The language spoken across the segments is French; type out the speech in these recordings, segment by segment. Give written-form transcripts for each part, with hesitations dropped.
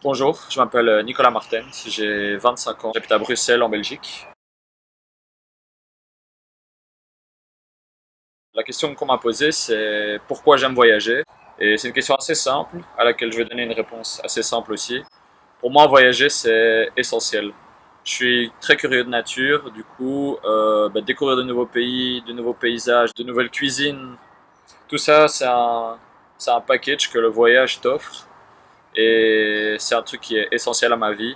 Bonjour, je m'appelle Nicolas Martens, j'ai 25 ans, j'habite à Bruxelles en Belgique. La question qu'on m'a posée c'est pourquoi j'aime voyager et c'est une question assez simple à laquelle je vais donner une réponse assez simple aussi. Pour moi voyager c'est essentiel. Je suis très curieux de nature, du coup découvrir de nouveaux pays, de nouveaux paysages, de nouvelles cuisines, tout ça c'est un package que le voyage t'offre et c'est un truc qui est essentiel à ma vie.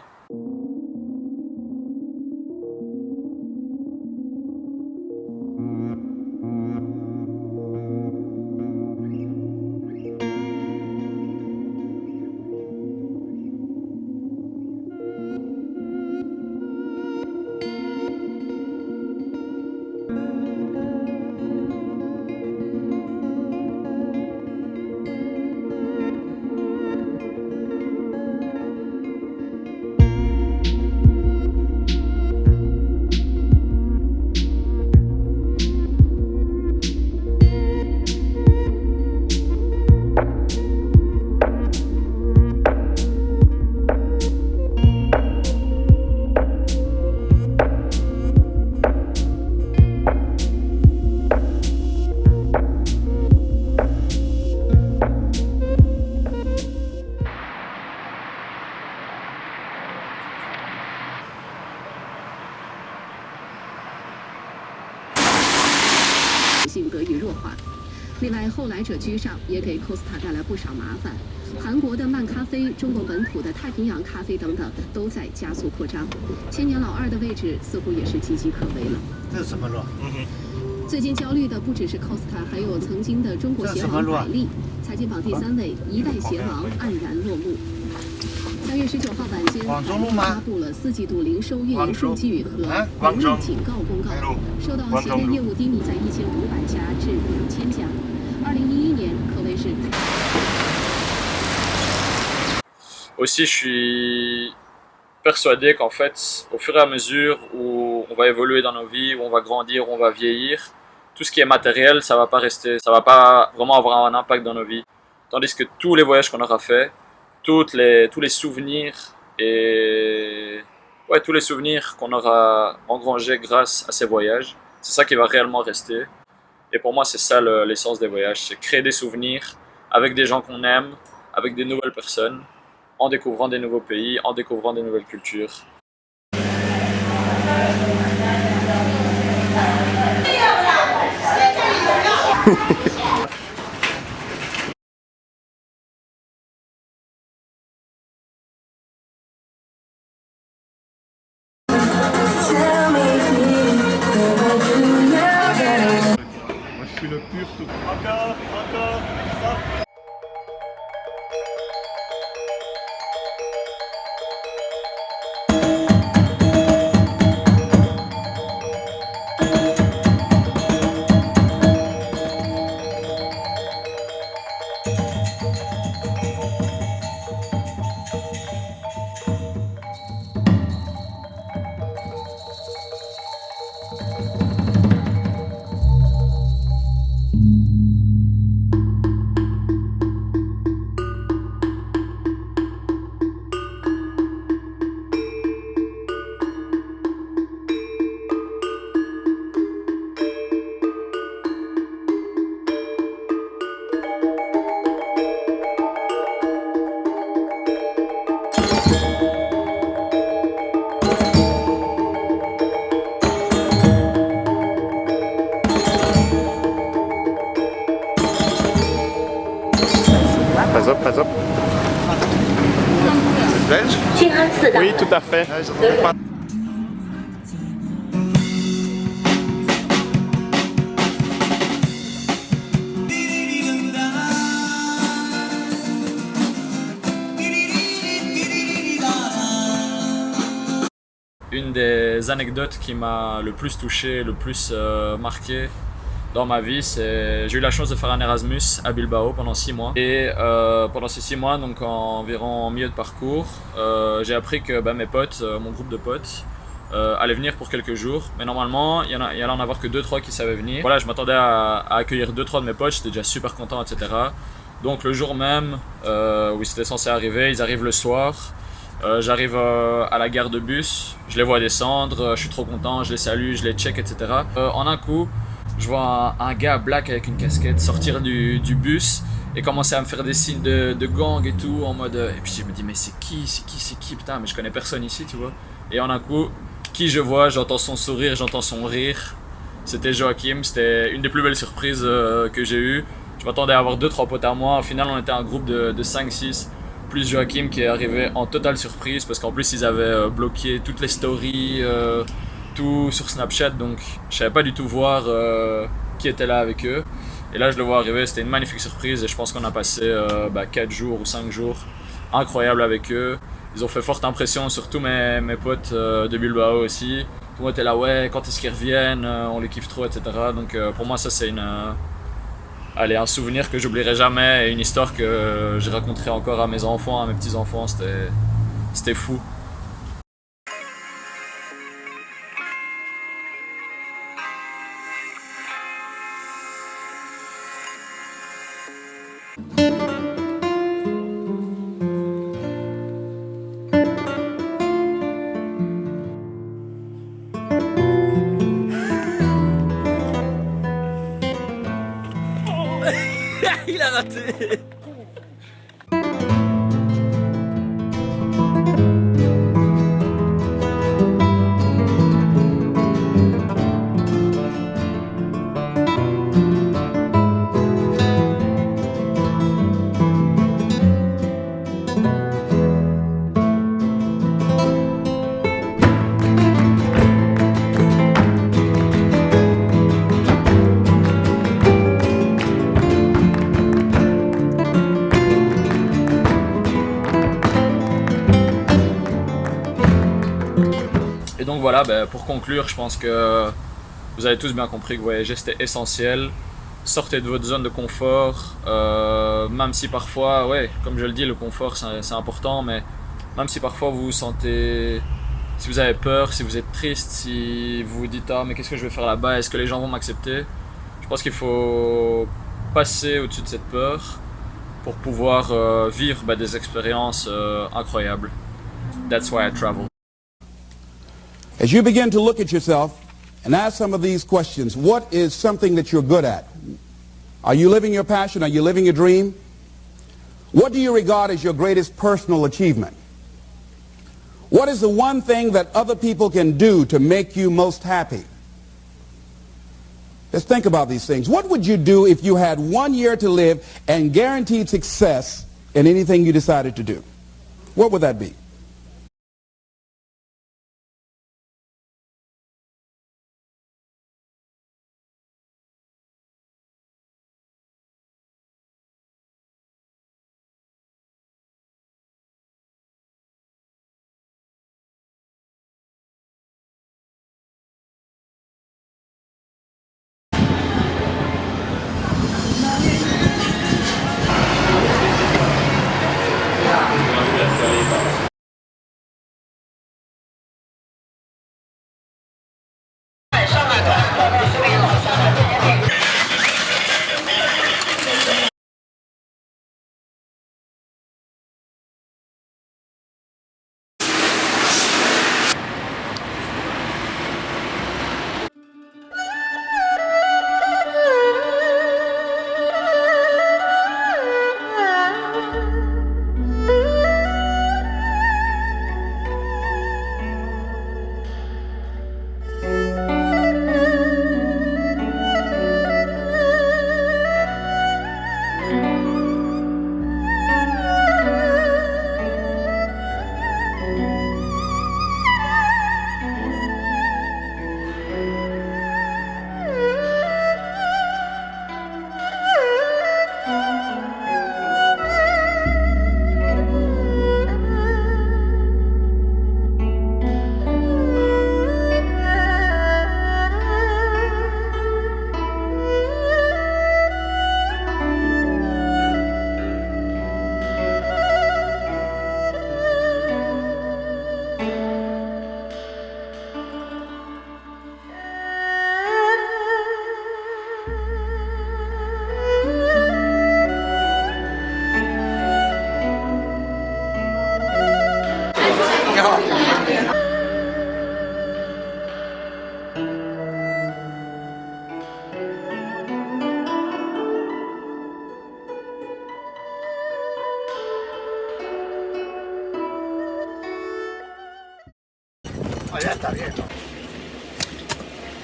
性得以弱化。另外，后来者居上，也给 Costa 带来不少麻烦。韩国的漫咖啡、中国本土的太平洋咖啡等等，都在加速扩张。千年老二的位置似乎也是岌岌可危了。这是什么肉？最近焦虑的不只是 Costa， 还有曾经的中国鞋王百丽。财经榜第3位，一代鞋王黯然落幕。3月19号晚间，百丽发布了4季度零售运营数据和盈利警告公告，受到鞋店业务低迷在1500家至2000家。2011年可谓是。Aussi, je suis persuadé qu'en fait, au fur et à mesure où on va évoluer dans nos vies, où on va grandir, où on va vieillir, tout ce qui est matériel, ça va pas rester, ça va pas vraiment avoir un impact dans nos vies. Tandis que tous les voyages qu'on aura fait, tous les souvenirs et tous les souvenirs qu'on aura engrangés grâce à ces voyages, c'est ça qui va réellement rester. Et pour moi, c'est ça l'essence des voyages, c'est créer des souvenirs avec des gens qu'on aime, avec des nouvelles personnes, en découvrant des nouveaux pays, en découvrant des nouvelles cultures. Moi je suis le pur tout. Encore, stop. Pas up. Belge? Oui, tout à fait. Une des anecdotes qui m'a le plus touché, le plus marqué, dans ma vie, j'ai eu la chance de faire un Erasmus à Bilbao pendant 6 mois. Et pendant ces 6 mois, donc environ en milieu de parcours, j'ai appris que mes potes, mon groupe de potes, allaient venir pour quelques jours. Mais normalement, il y allait en avoir que 2-3 qui savaient venir. Voilà, je m'attendais à accueillir 2-3 de mes potes, j'étais déjà super content, etc. Donc le jour même où ils étaient censés arriver, ils arrivent le soir. J'arrive à la gare de bus, je les vois descendre, je suis trop content, je les salue, je les check, etc. En un coup, je vois un gars black avec une casquette sortir du bus et commencer à me faire des signes de gang et tout, en mode... Et puis je me dis, mais c'est qui, putain, mais je connais personne ici, tu vois. Et en un coup, qui je vois, j'entends son sourire, j'entends son rire. C'était Joachim, c'était une des plus belles surprises que j'ai eues. Je m'attendais à avoir 2-3 potes à moi, au final on était un groupe de 5-6. Plus Joachim qui est arrivé en totale surprise parce qu'en plus ils avaient bloqué toutes les stories, tout sur Snapchat, donc je savais pas du tout voir qui était là avec eux. Et là je le vois arriver, c'était une magnifique surprise et je pense qu'on a passé 4 jours ou 5 jours incroyables avec eux. Ils ont fait forte impression sur tous mes potes de Bilbao aussi. Tout le monde était là, ouais, quand est-ce qu'ils reviennent, on les kiffe trop, etc. Donc pour moi ça c'est un souvenir que j'oublierai jamais et une histoire que je raconterai encore à mes enfants, à mes petits-enfants, c'était fou. Il a raté. Et donc voilà, pour conclure, je pense que vous avez tous bien compris que voyager c'était essentiel. Sortez de votre zone de confort, même si parfois, ouais, comme je le dis, le confort c'est important, mais même si parfois vous vous sentez, si vous avez peur, si vous êtes triste, si vous vous dites ah mais qu'est-ce que je vais faire là-bas, est-ce que les gens vont m'accepter? Je pense qu'il faut passer au-dessus de cette peur pour pouvoir vivre des expériences incroyables. That's why I travel. As you begin to look at yourself and ask some of these questions, what is something that you're good at? Are you living your passion? Are you living your dream? What do you regard as your greatest personal achievement? What is the one thing that other people can do to make you most happy? Let's think about these things. What would you do if you had 1 year to live and guaranteed success in anything you decided to do? What would that be?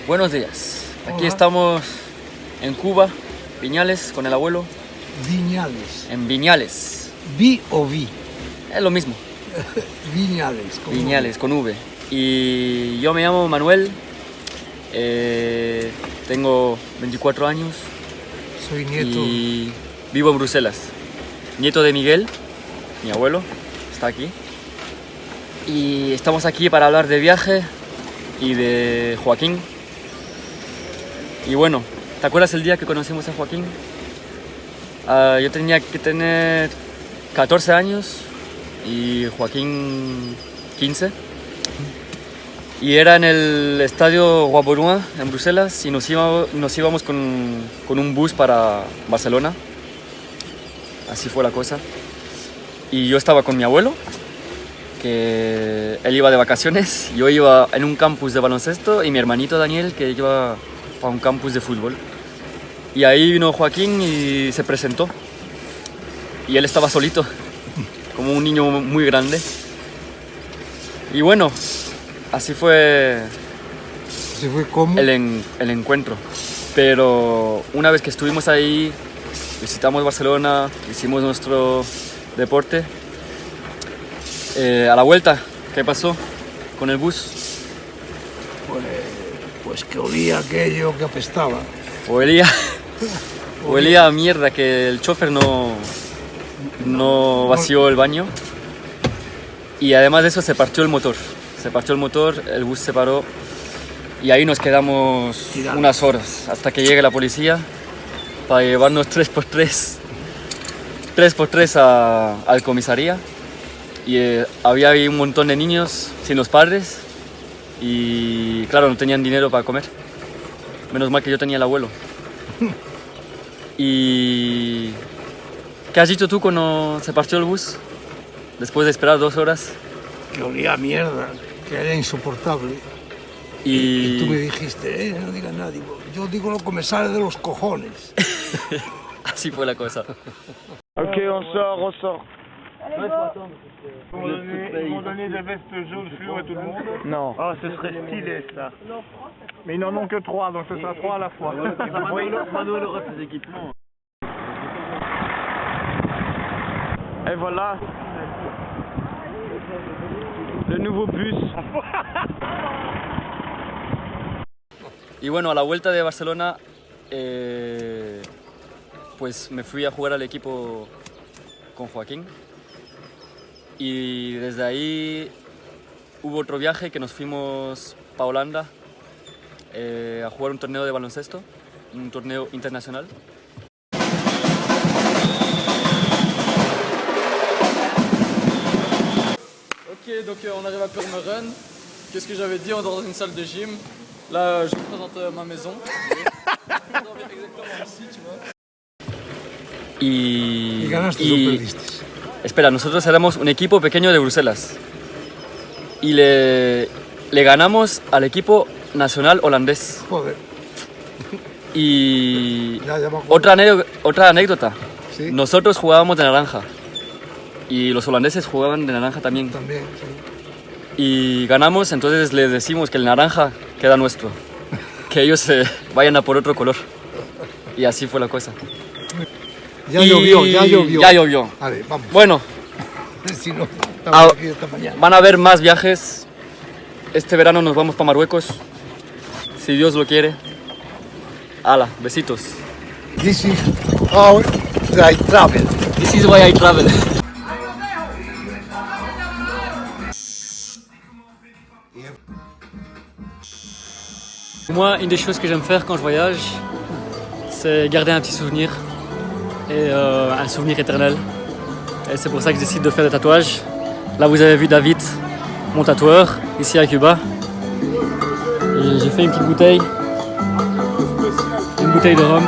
Buenos días. Aquí estamos en Cuba, Viñales, con el abuelo. Viñales. En Viñales. ¿Vi o vi? Es lo mismo. Viñales. Viñales, con V. Y yo me llamo Manuel. Tengo 24 años. Soy nieto. Y vivo en Bruselas. Nieto de Miguel, mi abuelo, está aquí. Y estamos aquí para hablar de viaje y de Joaquín. Y bueno, ¿te acuerdas el día que conocimos a Joaquín? Yo tenía que tener 14 años y Joaquín 15. Y era en el estadio Guaboruin en Bruselas y nos íbamos con un bus para Barcelona. Así fue la cosa. Y yo estaba con mi abuelo, que él iba de vacaciones, yo iba en un campus de baloncesto y mi hermanito Daniel que iba a un campus de fútbol. Y ahí vino Joaquín y se presentó. Y él estaba solito, como un niño muy grande. Y bueno, así fue ¿Cómo? el encuentro. Pero una vez que estuvimos ahí, visitamos Barcelona, hicimos nuestro deporte. A la vuelta, ¿qué pasó con el bus? Pues que olía aquello que apestaba. Olía a mierda, que el chofer no vació el baño. Y además de eso se partió el motor. El bus se paró y ahí nos quedamos unas horas hasta que llegue la policía para llevarnos 3x3 al comisaría. Y había ahí un montón de niños sin los padres y claro, no tenían dinero para comer. Menos mal que yo tenía el abuelo. ¿Y qué has dicho tú cuando se partió el bus? Después de esperar 2 horas. Que olía a mierda, que era insoportable. Y tú me dijiste, no digas nada. Yo digo lo que me sale de los cojones. Así fue la cosa. Ok, on sort. Ils vont donner des vestes jaunes fluo à tout le monde. Non. Ah, ce serait stylé ça. Mais ils n'en ont que 3, donc ce sera 3 à la fois. Manuel aura ses équipements. Et voilà. Le nouveau bus. Y bueno, a la vuelta de Barcelona, pues me fui a jugar al equipo con Joaquín. Y desde ahí hubo otro viaje que nos fuimos para Holanda a jugar un torneo de baloncesto, un torneo internacional. Ok, donc on arrive à Purmerend. Qu'est-ce que j'avais dit? On dort dans une salle de gym. Là, je vous présente ma maison. On dort exactement ici, tu vois. ¿Y ganaste o perdiste? Espera, nosotros éramos un equipo pequeño de Bruselas y le ganamos al equipo nacional holandés. Joder. Y Ya me acuerdo. otra anécdota. ¿Sí? Nosotros jugábamos de naranja y los holandeses jugaban de naranja también. También, sí. Y ganamos, entonces les decimos que el naranja queda nuestro, que ellos se vayan a por otro color. Y así fue la cosa. Ya llovió. Ya llovió. Vale, vamos. Bueno, Si no, estamos aquí esta mañana. van a haber más viajes. Este verano nos vamos para Marruecos, si Dios lo quiere. Hala, besitos. This is how I travel. This is why I travel. Moi, une des choses que j'aime faire quand je voyage, c'est garder un petit souvenir et un souvenir éternel. Et c'est pour ça que je décide de faire des tatouages. Là, vous avez vu David, mon tatoueur, ici à Cuba. Et j'ai fait une petite bouteille de rhum.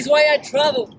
is why I travel.